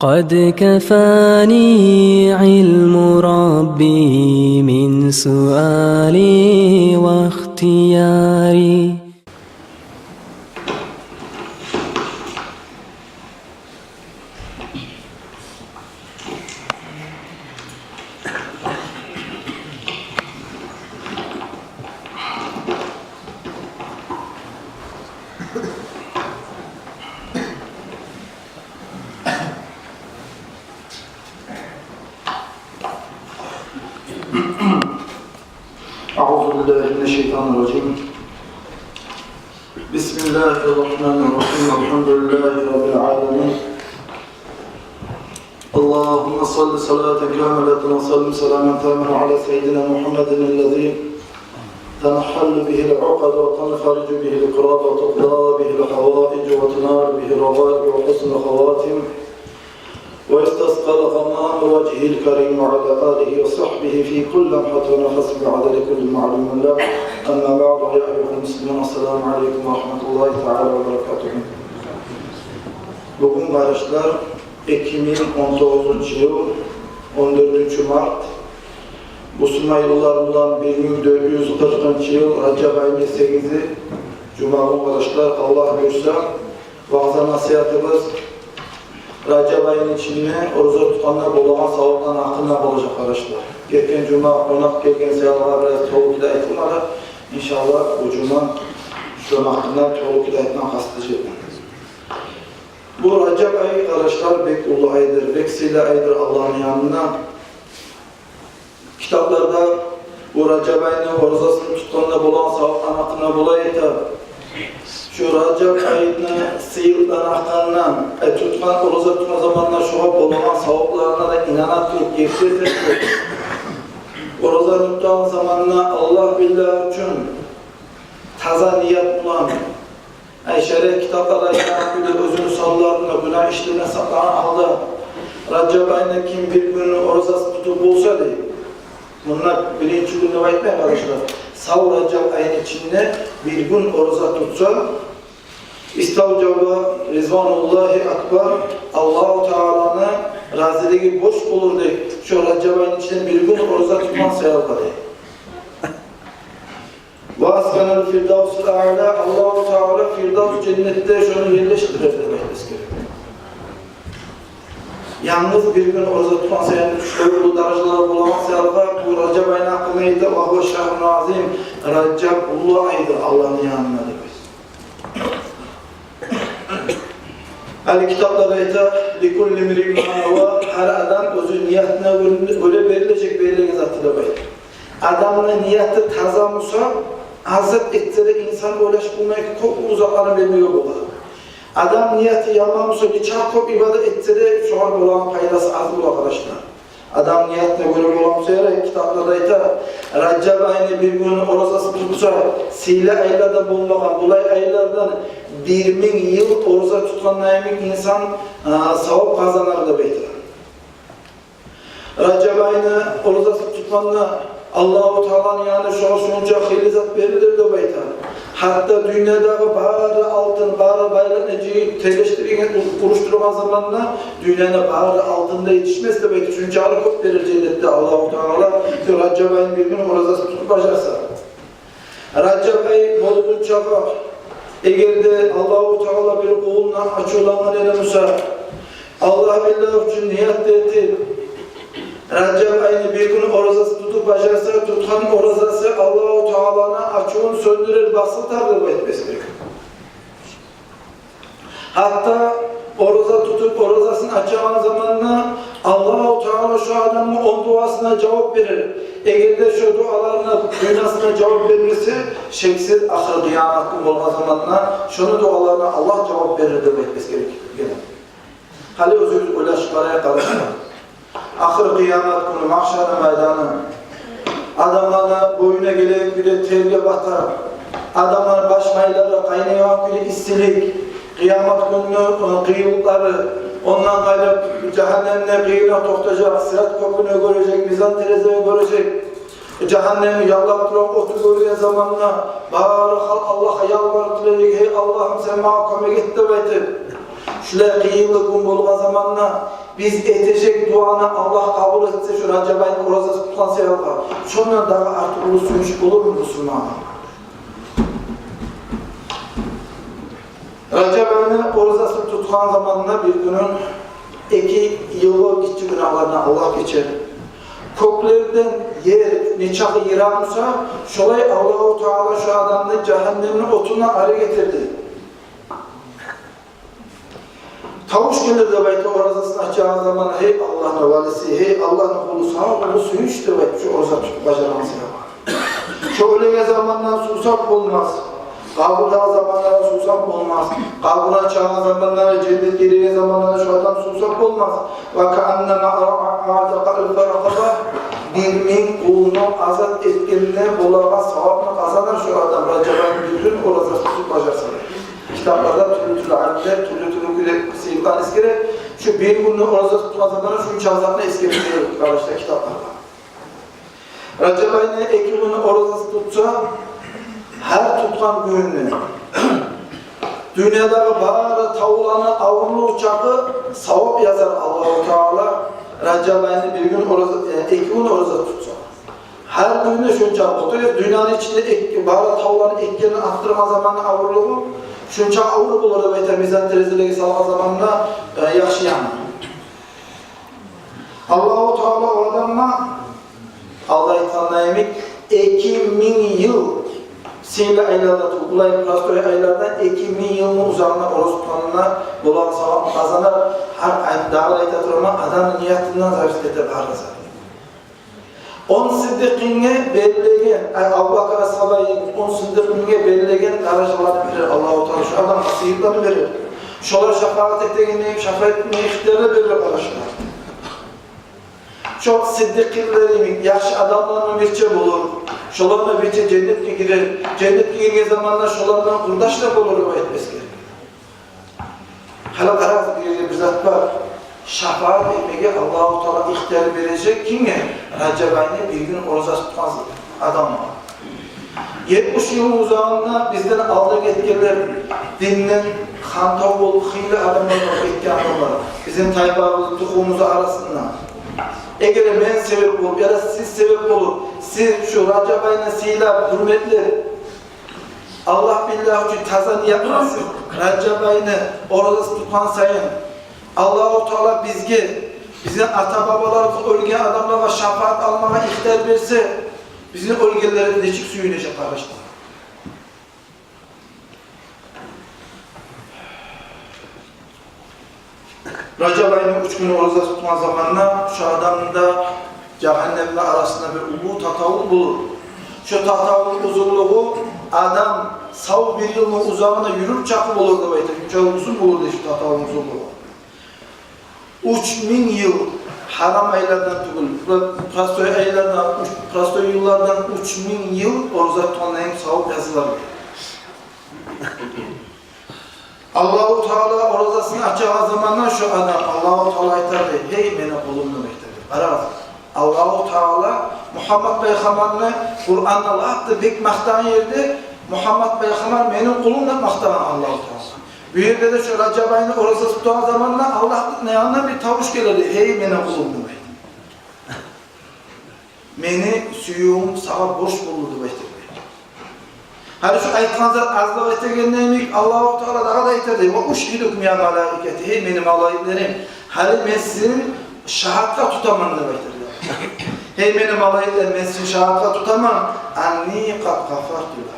قد كفاني علم ربي من سؤالي واختياري. أعوذ بالله من الشيطان الرجيم. بسم الله الرحمن الرحيم. الحمد لله رب العالمين. اللهم صل صلاة كاملة وسلم سلاما تاما على سيدنا محمد الذي تنحل به العقد وتنفرج به الكرب وتقضى به الحوائج وتنال به الرغائب وحسن الخواتم ويستسقى الغمام وجهه الكريم وعلى آله وصحبه في كل لمحة ونفس بعدد كل معلوم له. أما بعد يا أيها المسلمون السلام عليكم ورحمة الله تعالى وبركاته. Bugün kardeşler 2019 yıl 14. Mart Müslüman yıllarından 1440. yıl Recep ayının 8'i Cuma günü kardeşler Allah buyursa vaazı nasihatımız Recep ayının içinde oruç tutanlar bolagan savaptan hakkında olacak arkadaşlar. Geçen Cuma konak gelgen sayılar biraz toluk da etmedi. İnşallah bu Cuma şu hakkında toluk da etmen kastı. Bu Recep ayı arkadaşlar bek ulu aydır, bek sile aydır Allah'ın yanına. Kitaplarda bu Recep ayının orucasını tutanlar bolagan savaptan hakkında bulaydı. Şu Recep ayını sıyırdan hakkından tutkan oruç tutma zamanlar şuha bolagan savaplarına da inanan Türk geçirdir. Oruç tuttuğun zamanla Allah billah için taza niyet bulan şeref kitaplarda inanan özünü sallarına, günah işlerine saklanan aldı. Recep ayında kim bir günü orucası tutup bulsa değil. Bunlar birinci günü vaitmeyin arkadaşlar. Sağ Recep ayının içinde bir gün oruca tutsa İstavcaba Rizvanullahi Akbar Allah-u Teala'nın raziliği boş bulur diye şu Recep ayının içinde bir gün oruca tutman sevap diye. Ve askanel firdavs-ı a'la Allah-u Teala firdavs cennette şunu yerleştirir demek istiyor. Yalnız bir gün oruca tutman sevap şöyle bu dereceleri bulamaz sevap bu Recep ayının hakkındaydı ve bu şahr-ı azim Recep ulu aydır Allah'ın yanına demek. Ali kitaplarda ise likulli mir'in hava her adam özü niyetine göre verilecek belirli zatıda bayır. Adamın niyeti taza olsa hazret etse de insan ulaşılmaya çok uzaklarına vermiyor bu. Adam niyeti yaman olsa bir çok ibadet etse de şu an olan faydası az bu arkadaşlar. Adam niyetine göre bulamsa ya kitaplarda ise Recep ayını bir gün orucası tutsa sile aylardan bulmadan bulay aylardan 1000 yıl oruca tutan insan sevap kazanır da beyler. Recep ayını orucası tutanla Allah-u Teala'nın yanında şunca hilizat verilir de beyler. Hatta dünyadaki bağırı altın, bağırı bayrağın eceyi teleştirirken kuruşturulan zamanla dünyanın bağırı altında yetişmez de beyler. Çünkü arı çok verir cennette Allah-u Teala. Recep ayını bir gün orucası tutup başarsa. Recep ayı bolunun çağı. Eğer de Allah-u Teala bir kuluna açılaman elemuse, Allah billah için niyet etti. Recep ayını bir gün orucası tutup başarsa, tutan orucası Allah-u Teala'na açığını söndürür, basıltardır etmesi gerekiyor. Hatta oruca tutup orucasını açacağın zamanla Allah-u Teala şu adamın on duasına cevap verir. Eğer de şu dualarına, dünyasına cevap verirse, şeksiz ahir kıyamet günü olma zamanla şunu dualarına Allah cevap verir demekmesi gerekiyor. Hali özümüz ulaşıklaraya karışma. Ahir kıyamet günü, mahşer meydanı, adamlarına boyuna gelen bir terge batar, adamların baş mayları, kaynayan bir istilik, kıyamet günü kıyılıkları, ondan gayrı cehennemle kıyına tokacak, sırat köprünü görecek, mizan terezeyi görecek, cehennemi yallattıran otu gördüğün zamanla bağırı Allah'a yalvartılacak, hey Allah'ım sen mahkeme git demektir. şular kıyımlı gün bolgan zamanla biz etecek duanı Allah kabul etse şu Recep ayının orazası tutan sevaplar. Sonra daha artık ulu suyuş olur mu Müslüman? Recep ayının orazası tutan zamanla bir günün 2 yılı gitçi günahlarına Allah geçer. Köklerden yer neçakı yıramsa şolay Allah-u Teala şu adamını cehennemin otuna arı getirdi. Tavuş gelir de belki orazasını açacağı zaman hey Allah'ın valisi, hey Allah'ın kulu sana kulu suyuş de belki şu orza tutup bacaramaz ya. Şu ölege zamandan susap olmaz. Kavrulağı zamanlara susap olmaz. Kavrulağı çağı zamanlara, cennet geriye zamanlara şu adam susap olmaz. وَكَأَنَّمَا اَعْتَقَ الْفَرَقَبَ bir kulunu azat etkenine bulağa savabını kazanır şu adam. Recep'in bütün orası tutup bacarsın. Kitaplarda türlü alimler, türlü seyirkan eskere şu bir gününü orası tutup zamanlara şunun çağzatına eskeriyor kardeşler kitaplarda. Recep ayını 2 günü orası tutsa her tutkan gününü dünyadaki bağırı, tavlanı, avunlu uçakı savap yazar Allah-u Teala. Recep ayını bir gün orası, 2 gün orası tutsa. Her günü şunca tutuyor. Dünyanın içinde bağırı, tavlanı, ekkerini attırma zamanı avurluğu şunca avurlu bulur da beyter mizan terezilegi salma zamanında yaşayan. Allah-u Teala o adamla Allah'ı tanıyamik 2000 yıl Seyli aylarda, Ulayın Prastoy aylardan 2000 yılın uzağına oruç tutanına dolan savap kazanır. Her ayın dağlar aytatırma adamın niyetinden zayıf eder arızı. 10 siddiqinge belirlegen, Abu Bakar sahabayın 10 siddiqinge belirlegen darajalarını verir Allah-u Teala. Şu adam sıyırlarını verir. Şolar şefaat ettiğini, şefaat etmeyiklerini verir arkadaşlar. Çok siddiqinlerimin, yaxşı adamlarının birçe bulur. Şolarla birçe cennetke girer. Cennetke girge zamanlar şolarla kurdaşlar bulur o etmez gerek. Hala karaz bir zat var. Şefaat etmeye Allah-u Teala ihtiyar verecek kimge? Recep ayını bir gün oruç tutmaz adam var. 70 yıl uzağında bizden aldık etkiler dinlen, kantav olup, hıyla adamlar etki adamlar. Bizim taybağımızı, tukumumuzu arasında. Eğer ben sebep olur ya da siz sebep olur, siz şu Recep ayına siyla hürmetli Allah billah için taza niyet nasıl Recep ayını orası tutan sayın Allah-u Teala bizim ata babalarımız ölgen adamlara şefaat almaya ihtiyar verse bizim ölgenlerin neçik suyu neçik karıştı. Recep ayının 3 günü oruç tutma zamanında şu adamın da cehennemle arasında bir ulu tatavul bulur. Şu tatavulun uzunluğu adam sav bir yılın uzağına yürür çakı bulurdu bayta. Çok uzun bulurdu şu tatavulun uzunluğu. 3000 yıl haram aylardan tugul, prastoy aylardan, prastoy yıllardan 3000 yıl oruç tutmanın sav yazılar. Allah-u Teala orazasını açacağı zamanlar şu adam Allah-u Teala aytardı. Hey mene kulumnu beklerdi. Araz. Allah-u Teala Muhammed Peygamber'le Kur'an'da Allah'tı bek maqtan yerde Muhammed Peygamber menin kulumla maqtan Allah-u Teala. Bu yerde de şu Recep ayını orazası tutan zamanlar Allah'ın yanına bir tavuş gelirdi. Hey mene kulumnu beklerdi. Meni suyum sağa boş bulurdu beklerdi. Hani şu aytkan zat azlık etegenleymek Allah-u Teala daha da eterdi. Ve uşhiduk miya malaiketi. Hey benim malaiklerim. Hani ben sizin şahatka tutamam demektir. Hey benim malaiklerim ben sizin şahatka tutamam. Anni kat kafartullah.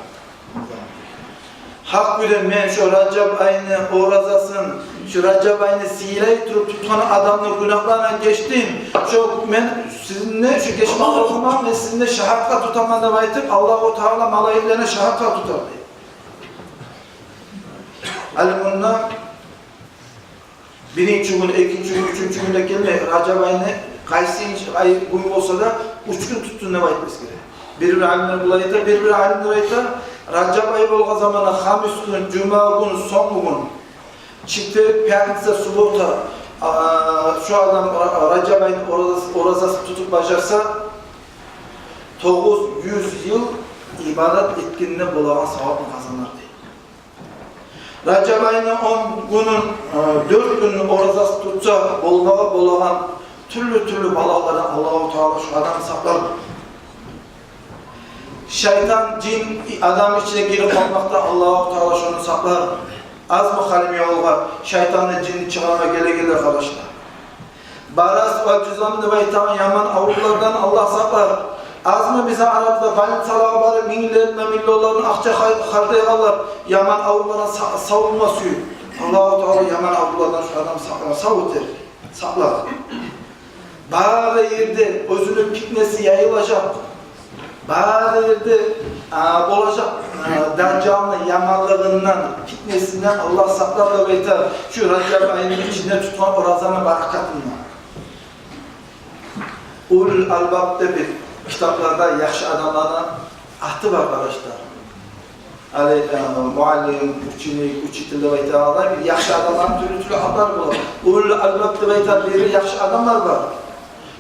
Hak bilen ben şu Recep ayını orazasın, şu Recep ayını siyle tutan adamın günahlarına geçtim. Şu ben sizinle şu geçme okumam ve sizinle şahatka tutamam da baytıp Allah-u Teala malaiklerine şahatka tutar. Bundan birinci gün, ikinci gün, üçüncü günde gelme Recep ayını kaysi ay gün olsa da 3 gün tuttuğunda baytmaz gerek. Bir alimler bulayta, bir alimler ayta. Recep ayı bolga zamana hamis gün, cuma gün, son gün çiftelik piyatınızda subota şu adam Recep ayının orazası tutup başarsa 900 yıl ibadet etkinliğine bulağa sevabını kazanır diye. Recep ayının 10 günün, 4 günün orazası tutsa, bolagan türlü balalardan Allah-u Teala şu adamı saklar. Şeytan, cin, adam içine girip almakta Allah-u Teala şunu saklar. Az mı halim yolga, şeytanla cini çıkarma gele arkadaşlar. Baras ve cüzamını baytan yaman avrulardan Allah saklar. Az mı bize Arap'ta balit salavarı, minlerine milyonların akça hardayalarlar. Yaman avrulara savunma suyu. Allah-u Teala yaman avrulardan şu adamı saklar, savutur, saklar. Bazı yerde özünün fitnesi yayılacak. Bazı yerde olacak Deccal'ın yamanlığından, fitnesinden Allah saklar da beytar. Şu Recep ayının içinde tutan o razanın barakatından. Ulul Albab'da bir kitaplarda yaxşı adamlardan ahdı var arkadaşlar. Muallim, uçitilde beytarlar bir yaxşı adamların türlü adlar var. Ulul Albab'da beytar bir yaxşı adamlar var.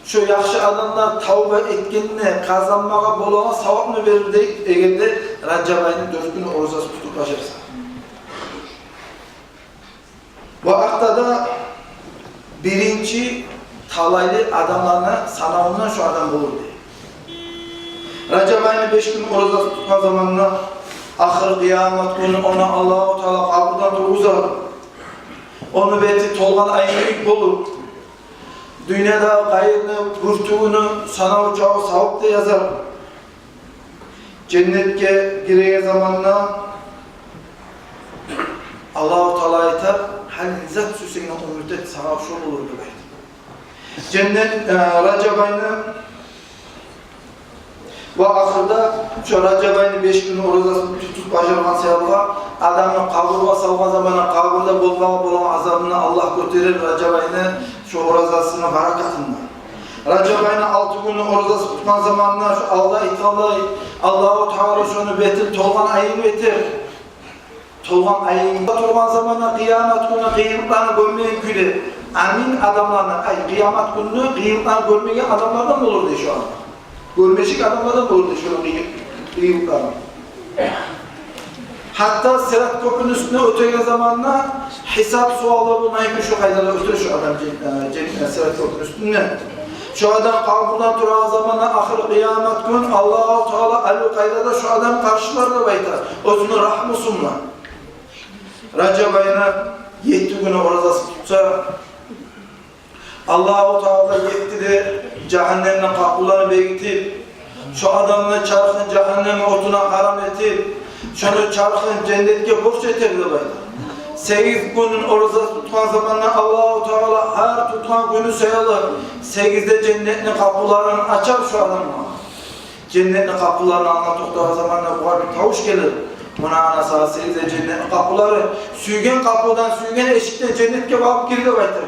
Şu yaxşı adamlar tavba etkenine, kazanmağa bolağa savapını verir deyip eğer de Recep ayının 4 günü oruçası tutup başarsa. Bu haftada birinci talaylı adamlarına sanavından şu adam bulur diye. Recep ayının 5 günü oruçası tutma zamanına ahir kıyamet günü ona Allah-u Teala kabrdan duruzar. Onu beti tolgan ayını ilk bulur. Dünyada gayrını, kurtuğunu, sana uçağı savıp da yazar. Cennetke gireye zamanla Allah-u Teala yeter, hal izzat süseyine o müddet sana şol olur demektir. Cennet Recep ayını ve ahırda şu Recep ayını 5 gün oruçasını tutup başarılan sevabı adamın kaburga savga zamanı kaburda bulmağı azabını Allah götürür Recep ayını şu oruçasını barakatından. Recep ayının 6 günü oruçası tutma zamanına şu Allah-u Teala şunu betir tolgan ayını betir. Tolgan ayını tolgan zamanına kıyamet günü kıyımlarını görmeyen günü amin adamlarına kıyamet günü kıyımlarını görmeyen adamlardan olur diye şu an. Görmeşik adamlardan olur diye şu an kıyımlarını. Hatta Sırat Köprü'nün üstüne öteye zamanla hesap sualı bulmayın şu kaydada ötüyor şu adam Sırat Köprü'nün üstüne. Şu adam kaburdan durağı zamanla ahir kıyamet gün Allah-u Teala al kaydada şu adam karşılarına baytar. Özünü rahmı sunma. Recep ayına 7 günü oruçası tutsa Allah-u Teala yetti de cehennemden kapılarını bekletip şu adamla çarkın cehenneme otuna haram etip şunu çarkın cennetke borç eterdi bayda. 8 günün oruçası tutan zamanla Allah-u Teala her tutan günü sayılır. 8'de cennetin kapılarını açar şu adamla. Cennetin kapılarını anlattıkları zamanla bu bir tavuş gelir. Buna anası 8'de cennetin kapıları süygen kapıdan, süygen eşikten cennetke bakıp girdi bayda.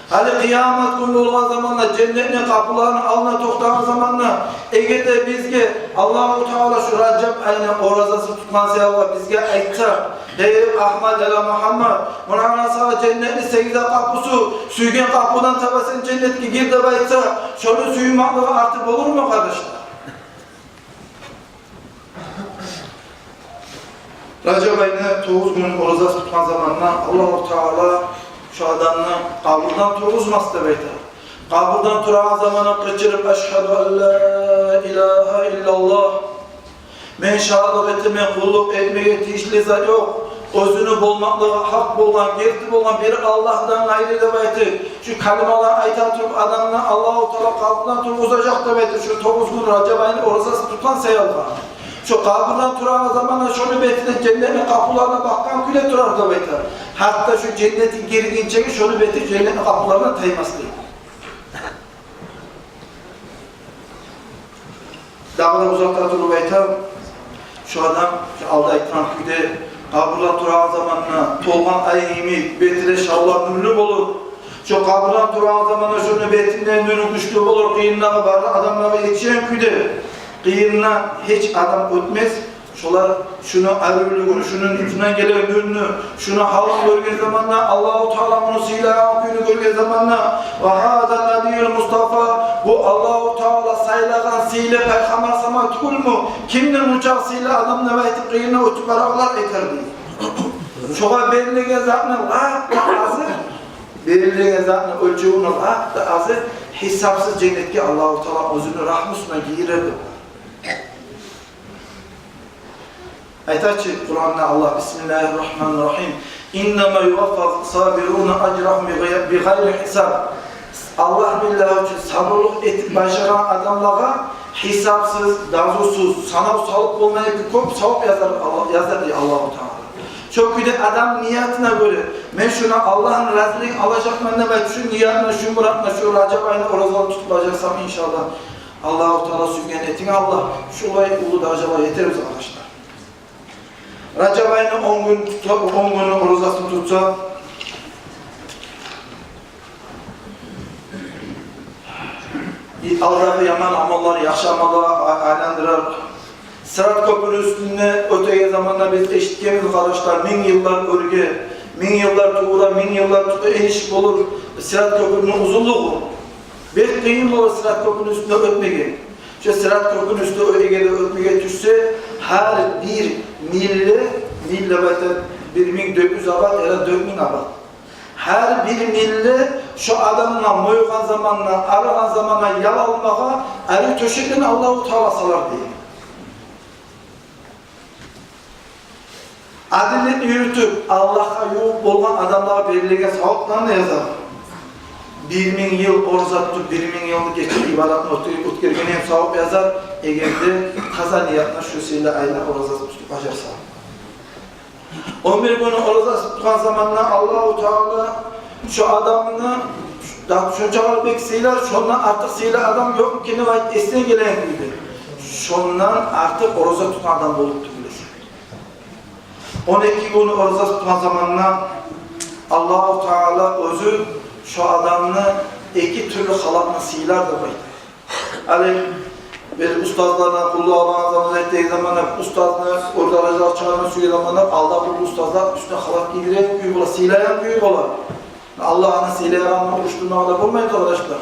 Hadi kıyamet günü olan zamanla cennetin kapılarını alına toktan zamanla eğer de bizge Allah-u Teala şu Recep ayının oruçası tutman sevabı bizge aytsa ey Ahmet ele Muhammed buna anasa cennetin 8'de kapısı süygen kapıdan tabasın cennetke gir de baytsa şöyle suyumaklığı artık olur mu kardeşler? Recep ayının 9 günün oruçası tutman zamanla Allah-u Teala şu adamla kaburdan turuzmaz da beyta. Kaburdan turağı zamanı kıçırıp eşhedü en la ilahe illallah. Men şahadlık etme, kulluk etmeye tişli zat yok. Özünü bulmaklığı hak olan, gerçek olan bir Allah'tan gayrı da beyta. Şu kalimalar aytan turup adamla Allah-u Teala kaburdan turuzacak da beyta. Şu 9 gün Recep ayını oruçası tutan sayılır. Şu kaburdan turağı zamanla şunu betide cennetin kapılarına bakkan küle turar da beyta. Hatta şu cennetin geri geçeceği şunu betide cennetin kapılarına taymaslayın. Daha da uzakta turu beyta. Şu adam alda ekran küde kaburdan turağı zamanla tolgan ayimi betide şallar nürlü olur. Şu kaburdan turağı zamanla şunu betinden nürü güçlü olur. Kıyınlığa var adamlara yetişen küde. Kıyırına hiç adam ötmez. Şular şunu arıyorluğunu, şunun içinden gelen ürünü, şunu halın görgü zamanla Allah-u Teala bunu silah günü görgü zamanla ve hâdâ Nabiyyül Mustafa bu Allah-u Teala saylagan silah peygamber sama tukul mu? Kimdir uçak silah adamla ve etip kıyırına ötüp araklar eterdi. Şoğa berilegen zatının laqda azı, berilegen zatının ölçüğünün laqda azı, hesapsız cennetke Allah-u Teala özünü rahmusuna giyirirdi. Aytaçı Kur'an'da Allah Bismillahirrahmanirrahim. İnnemâ yuvaffaz sabirûne acrahum bi gayri hisab. Allah billahi için sabırlık etip başaran adamlara hesapsız, dazusuz, sanav salıp olmayan bir kop savap yazar diye Allah-u Teala. Çok güde adam niyetine göre, ben şuna Allah'ın razılığını alacakmam ne var, şu niyetine, şu muratına, şu Racab ayına orazalı tutulacaksam inşallah Allah-u Teala sübgen etin Allah, şu olayı ulu da acaba yeteriz arkadaşlar. Racab ayına 10 gün tutsa, 10 günü orozasını tutsa, Allah'ı yaman amalları, yaxşı amalları aylandırar. Sırat köprünün üstünde öteki zamanda biz eşitkemiz kardeşler, 1000 yıllar örgü, 1000 yıllar tuğra, 1000 yıllar tuğra eşik olur. Sırat köprünün uzunluğu. Bir kıyım olur sırat köprünün üstünde ötmege. Şu sırat köprünün üstünde ötmege düşse, her bir mille bakın 1400 abad ya da 4000 abad. Her bir milli şu adamla moygan zamanla, aragan zamanla yal almağa, arı töşekten Allah-u Teala salar diye. Adiletini yürütüp Allah'a yoğup olgan adamlara belirlegen savaplarını yazar. 1000 yıl oruza tutup 1000 yıl geçip ibadatını ötkergen hem savap yazar. Eğerde kaza niyatına şu seyirle ayna oruza tutup acarsa. 11 günü oruza tutan zamanla Allah-u Teala şu adamını şunca pek seyler, şundan artık seyler adam yok ki ne var esne gelen gibi. Şundan artık oruza tutan adam bulup 12 günü oruza tutan zamanla Allah-u Teala özü şu adamını iki türlü halatla seyler de koydu. Yani bir ustazlarına kullu Allah'ın zamanı ettiği zamanlar ustazını orada aracılar çağırma suyu zamanlar Allah bu ustazlar üstüne halat giydireyim büyük ola, seyleyen büyük ola. Allah'ın seyleyen oruçluğuna kadar olmayın arkadaşlar.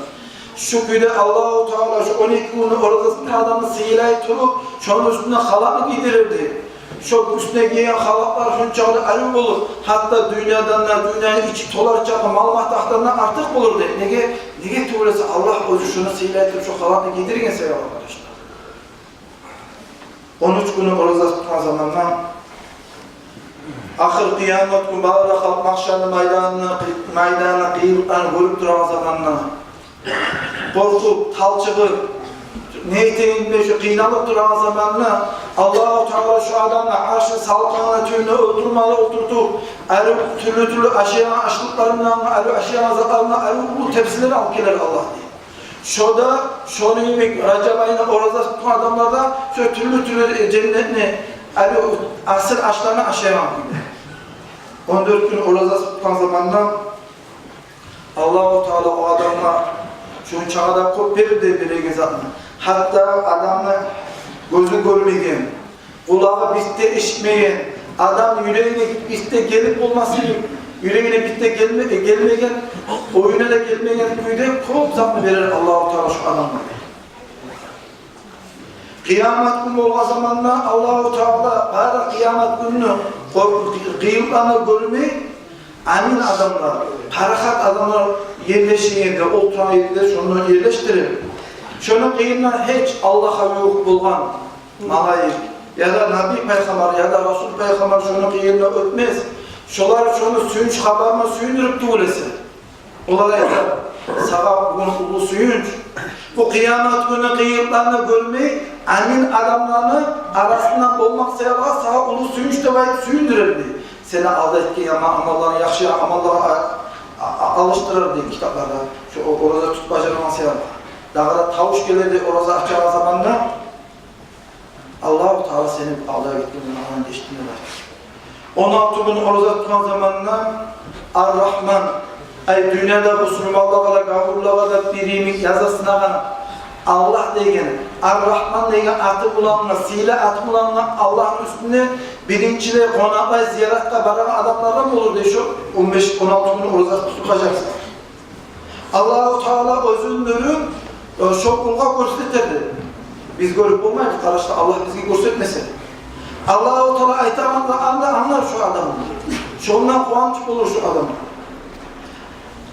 Şu köyde Allah-u Teala şu 12 günü orada tutan adamı seyleyip tutup şunun üstüne halatı giydirirdi. Şu üstüne giyen halatlar şunçalı ayıp olur. Hatta dünyadanlar, dünyayı içi tolar çapı, mal mahtahlarından artık bulur de. Nege tuğresi Allah özü şunu seyleyip şu halatı giydirirken seviyor arkadaşlar. 13 günü oruza tutan zamandan ahir kıyamet günü bağıra halk mahşarlı maydanına kıyılıklarını görüp duran zamandan korkup, talçığı neyteğinde şu kıynalıp duran zamanla Allah-u Teala şu adamla arşı salkana tüyünü öldürmeli oturtup türlü aşayan açlıklarından, aşayan azaplarından bu tepsileri alıp gelir Allah diye. Şurada, şunu yemek, Racab ayına orada tutan adamlarda şöyle türlü cennetini, asır açlarını aşayan gibi. 14 gün orada tutan zamandan Allah-u Teala o adamla şu çağda kop verir de bir gezatını. Hatta adamla gözü görmeyen, kulağı bitte işitmeyen, adam yüreğine bitte gelip olmasını, yüreğine bitte gelmeyen, oyuna da gelmeyen köyde kop zaptı verir Allah-u Teala şu adamla. Kıyamet günü olan zamanla Allah-u Teala bari kıyamet gününü kıyımlarını görmeyi amin adamlar, harakat adamlar yerleşen yerde, oturan yerde şunu yerleştirir. Şunu kıyımlar hiç Allah'a yok bulgan malayik ya da Nabi Peygamber ya da Resul Peygamber şunu kıyımla ötmez. Şolar şunu suyunç haberine suyundurup tuğlesi. Olara yeter. Sabah bugün ulu suyunç. Bu kıyamet günü kıyımlarını görmeyi amin adamlarını arasından olmak sebebiyle sağa ulu suyunç da bayıp suyundururdu. Seni aldetki yama amallarını, yakşı amallara alıştırır diye kitaplarda. Şu orada tut bacaraması yapar. Dağda tavuş gelirdi orada açağı zamanla Allah-u Teala seni Allah'a gittiğinden Allah'ın geçtiğinde var. 16 gün orada tutan zamanla Ar-Rahman ay dünyada bu sunumallığa gavurluğa da birimi yazasına Allah degen, Ar-Rahman degen atı bulanla, sile atı bulanla Allah'ın üstüne birinciyle konakla ziyaratta baran adamlardan mı olur diye şu 15-16 gün orada tutacaksın. Allah-u Teala özündürün şu kulga gösterdi. Biz görüp olmayız arkadaşlar, Allah bizi göstermesin. Allah-u Teala aytamanda anlar şu adamı. Şondan kuvvanç bulur şu adam.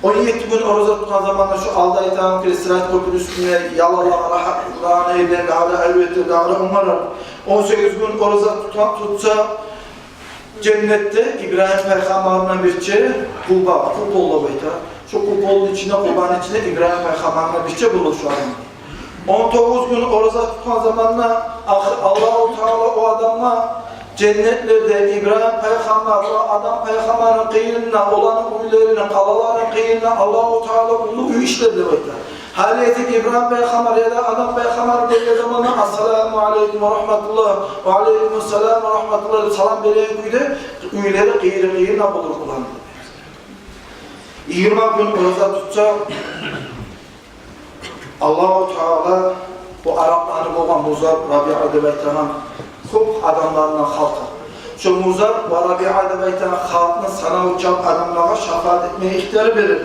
17 gün oruza tutan zamanda şu alda aytan ki Sırat Köprü üstüne yalala rahatlığına eyden dağda elbette dağda umarım. 18 gün oruza tutsa cennette İbrahim Peygamber'ine bir şey kulba, kulbolla bayta. Şu kulbolun içinde, kulbanın içinde İbrahim Peygamber'ine bir şey bulur şu adam. 19 gün oruza tutan zamanla Allah-u Teala o adamla cennetlerde İbrahim Peygamber ve adam Peygamber'in kıyınına, olan uylarına, kalaların kıyınına Allah-u Teala ulu işlerle bekler. Hazreti İbrahim Peygamber ya da adam Peygamber dediği zamanla Esselamu Aleyküm ve Rahmetullah ve Aleykümselam ve Rahmetullah salam veren kuyda uyları kıyına bulur kullanır. 20 gün oruza tutsa Allah-u Teala bu Arapların boğan Muzar Rabi'a Beytan'ın çok adamlarına halka. Şu Muzar ve Rabi'a Beytan'ın halkını sana uçan adamlara şefaat etmeye ihtiyarı verir.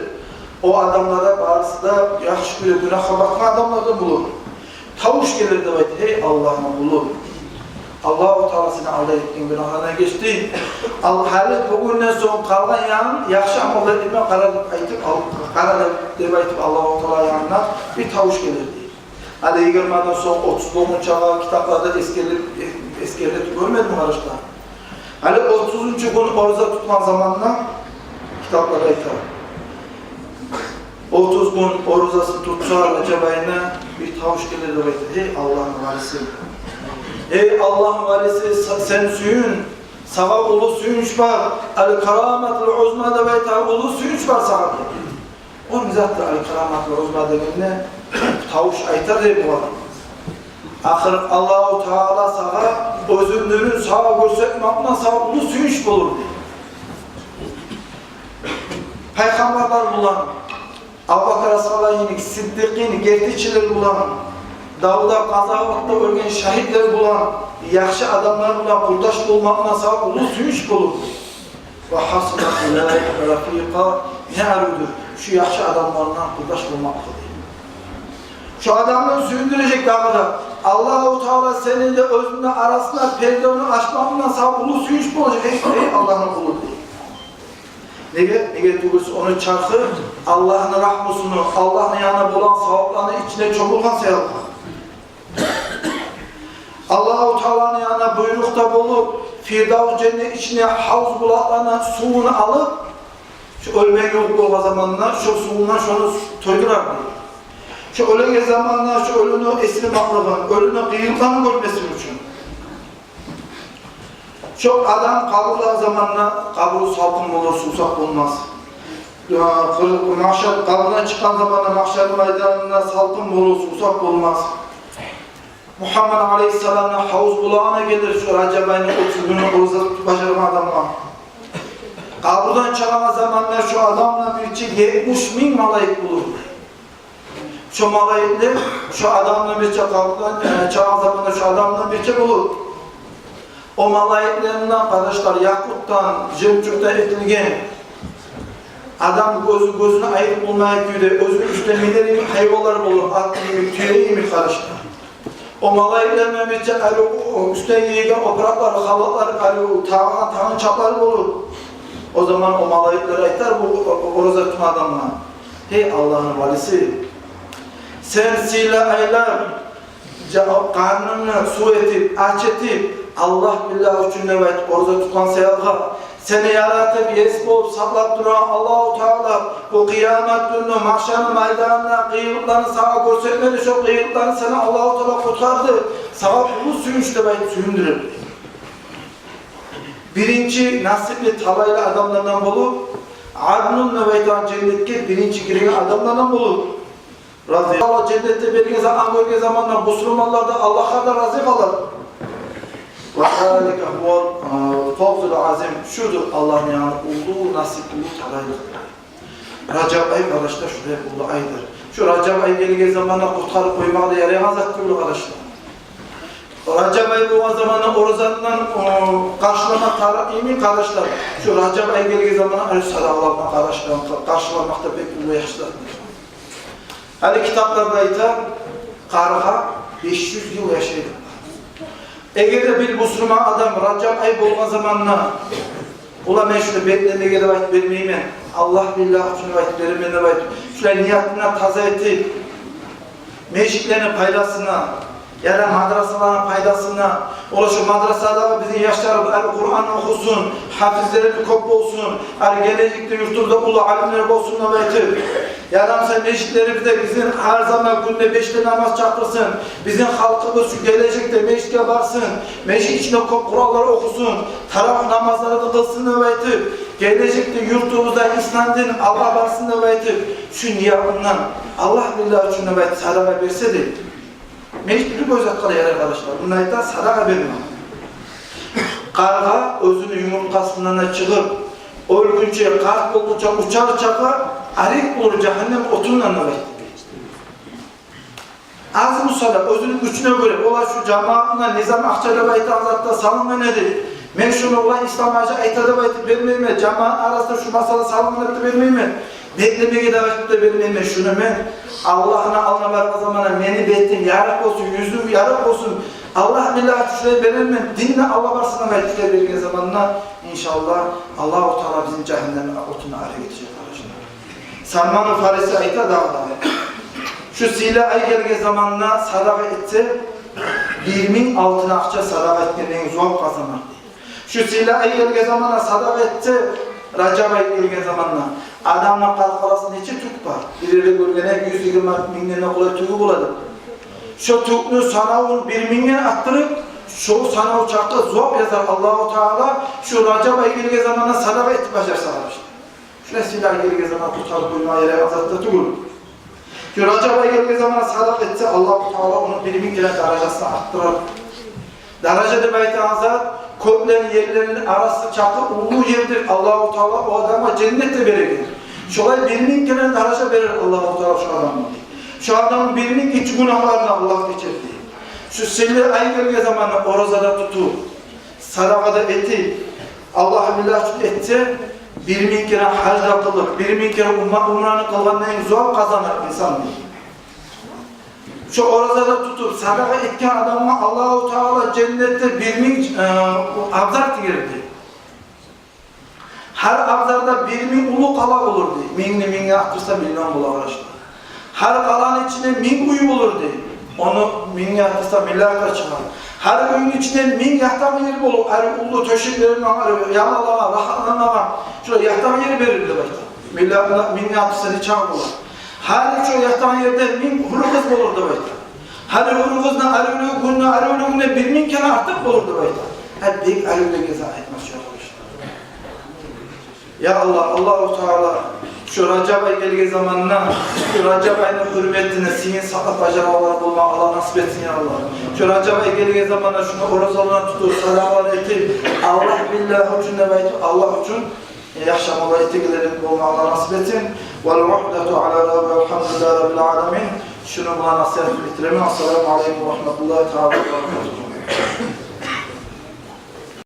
O adamlara bazısı da yaxşı bir günaha bakma adamlardan bulur. Tavuş gelir de hey Allah'ım bulur. Allah-u Teala seni Allah ettiğin günahına geçti. Halit bugünden son kalgan yanın yaxşı amal etme karar deyip Allah-u Teala yanına bir tavuş gelir diye. Hadi 20'den son 30 çağa kitaplarda eskerlet görmedim arkadaşlar. Hadi 30. gün oruza tutan zamanla kitaplara ithal. 30 gün oruzası tutsa Recep ayına bir tavuş gelir de hey Allah'ın valisi. Ey Allah'ın valisi sen suyun, sağa ulu suyunç var. El-Karametul Uzma da beyta ulu suyunç var sağa. O bizattır El-Karametul Uzma dediğinde tavuş aytar diye bu adam. Ahir Allah-u Teala sağa özünlüğün sağa görsetmekle sağa ulu suyunç bulur diye. Peygamberler bulan, Abu Bakr as-Salahi'nin, Siddiq'in, gerçekçiler bulan, Davud'a Gazavut'ta ölgen şahitler bulan, yaxşı adamlar bulan, kurdaş bulmakla sağ ulu suyuş bulur. Ve hasına ilâik ve rafîqa ne arıdır? Şu yaxşı adamlarla kurdaş bulmakla değil. Şu adamları süründürecek dağda. Allah-u Teala senin de özünle arasında perdonu açmakla sağ ulu suyuş bulacak. Ey Allah'ın kulu değil. Nege durursa onun çarkı Allah'ın rahmusunu, Allah'ın yanına bulan savaplarını içine çomulgan sayalım. Allah-u Teala'nın yanına buyrukta bulup Firdavs cennet içine havuz bulaklarına suyunu alıp şu ölmeye yok olma zamanlar şu suyundan şunu toydurar diye. Şu ölene zamanlar şu ölünü esiri maklığın, ölünü kıyıldan görmesi için. Çok adam kabırlar zamanla kaburu salkın olur, susak olmaz. Mahşer kabırdan çıkan zamanla mahşer meydanına salkın olur, susak olmaz. Muhammed Aleyhisselam'la havuz bulağına gelir şu Recep ayının 30 günü oruza başarma adamla. Kabırdan çıkan zamanla şu adamla birçi 70.000 malayık bulur. Şu malayıklar şu adamla birçi kabırdan çıkan zamanla şu adamla birçi bulur. O malayiklerin arkadaşlar yakuttan, jemçükten etilgen adam gözünü ayırıp bulmaya güde, özünün üstte mileri hayvanlar olur, at gibi, tüye gibi karıştı. O malayiklerin birçok üstten yiyken operatlar, halatlar, tağın çapları olur. O zaman o malayikler aytar bu oruza tutan adamla. Hey Allah'ın valisi, sen sile aylar, karnını su etip, aç etip, Allah billah için evet oruza tutan sayalga seni yaratıp yesip olup saklap duran Allah-u Teala bu kıyamet günü mahşer meydanına kıyılıklarını sağa görsetmedi şu kıyılıklarını sana Allah-u Teala kurtardı sağa bulu suyunç demek suyundurir. Birinci nasipli talaylı adamlardan bulup Adnun Nöbeytan cennetke birinci giren adamlardan bulup Allah cennette belirgen zaman görgen zamanlar Müslümanlar da Allah'a da razı kalır. وَذَٰلِكَ هُوَ الْفَوْزُ الْعَظِيمُ Şudur Allah'ın yanı olduğu nasip olduğu talaylıktır. Recep ayı arkadaşlar şuraya olduğu aydır. Şu Recep ayı geldiği zamanla kurtarıp koymakla yarayamaz attırır arkadaşlar. Recep ayı bu zamanla oruçlarından karşılama taraf iyi mi arkadaşlar? Şu Recep ayı geldiği zamanla Aleyhisselam'la karşılamakta pek ulu yaşlar. Hani kitaplarda ise karıha 500 yıl yaşaydı. Eğer de bir Müslüman adam Recep ayı bulma zamanına Ula men şunu beklemeye de vakit vermeyeyim. Allah billah şunu vakit vermeye de vakit. Şöyle niyetine taze etip, meşiklerin paydasına, ya da madrasaların paydasına, ola şu madrasada bizim yaşlarımız Kur'an okusun, hafizleri kop olsun, gelecekte yurtumuzda ulu alimler olsun nöbeti. Ya da mesela meşitlerimizde bizim her zaman günde 5'te namaz çakırsın, bizim halkımız şu gelecekte meşite varsın, meşit içinde kop kuralları okusun, taravih namazları da kılsın nöbeti. Gelecekte yurtumuzda İslam din Allah varsın nöbeti. Şu niyetinden Allah billahi şu nöbeti sadaka verse de, mecburi gözet kalıyor arkadaşlar. Bunlardan sadaka vermiyor. Karga özünü yumurtasından çıkıp, ölgünce, kart bulunca, uçar çaka, arik bulur cehennem otunla nöbet. Az musalla özünün gücüne göre, ola şu cemaatına Nizam Akçayla Bayti Hazret'ta salınma nedir? Men şunu ola İslam Hacı Aytada Bayti vermeyeyim mi? Cemaat arasında şu masada salınma nedir vermeyeyim mi? Beklemeye davet de vermeyeyim mi? Şunu men Allah'ına alma zamana meni bettin, yarık olsun, yüzüm yarık olsun. Allah billahi tüşleri verilmem, dinle Allah varsına ve tüşleri verildiği zamanla inşallah Allah-u Teala bizim cehennemin otunu araya getirecek arkadaşlar. Salman-ı Farisi ayta dağda. Şu sile ay gelge zamanla sadaka etse, 20 altın akça sadaka ettiğinden zor kazanır. Şu sile ay gelge zamanla sadaka etse, Racab ay gelge zamanla adamla kalk arasında içi tük var. Birileri görgene 120 binlerine kolay tüyü buladı. Şu tükünü sanavun 1 milyon attırıp, şu sanav çakta zor yazar Allah-u Teala, şu Racab ay gelge zamanla sadaka etti başarsa var. Şuna silah gelge zamanla tutar koyma yere azaltta tüyür. Şu Racab ay gelge zamanla sadaka etse Allah-u Teala onun 1 milyon derecesine attırır. Derece Bayti Azat, köklerin yerlerinin arası çakı ulu yerdir. Allah-u Teala o adama cennette verir. Şolay 1.000 kere derece verir Allah-u Teala şu adamı. Şu adamın 1.000 iç günahlarını Allah geçirdi. Şu selli ay gelge zamanı orozada tutu, sadakada eti, Allah-u Billah etse 1.000 kere hacda kılır, 1.000 kere umranı kılganın en zor kazanır insan değil. Şu orozada tutup sadaka etken adamı Allah-u Teala cennette 1.000 abzar girdi. Her abzarda 1.000 ulu kala olurdu. Minni atırsa milyon bulaştı. Her kalan içinde 1000 uyu olurdu. Onu minni atırsa milyarda çıkar. Her uyun içinde 1000 yahtama yeri olur. Her ulu töşeklerin yalalama, rahatlanama. Şöyle yahtama yeri verirdi başta. Minni atırsa ne çağ olur. Her şu yatan yerde 1000 hurukuz olurdu bayta. Her hurukuzla arıvlığına 1.000 kere artık olurdu bayta. Hep büyük arıvlığı geza etmez şu arkadaşlar. Ya Allah, Allah-u Teala şu Racab ay gelge zamanına, şu Racab ayının hürmetine senin sakat bacaralar bulma Allah nasip etsin ya Allah. Şu Racab ay gelge zamanına şunu orozalına tutur, salavat etip, Allah billahi için de bayta, Allah için yaşamalı etiklerin olma Allah nasip etsin. وَالْوَحْدَةُ عَلَى رَبِّ وَالْحَمْدُ لِلّٰهِ رَبِّ الْعَالَمِينَ. Şunu buna nasihat bitirelim. Esselamu Aleyküm ve Rahmetullahi Teala ve Berekatuhu.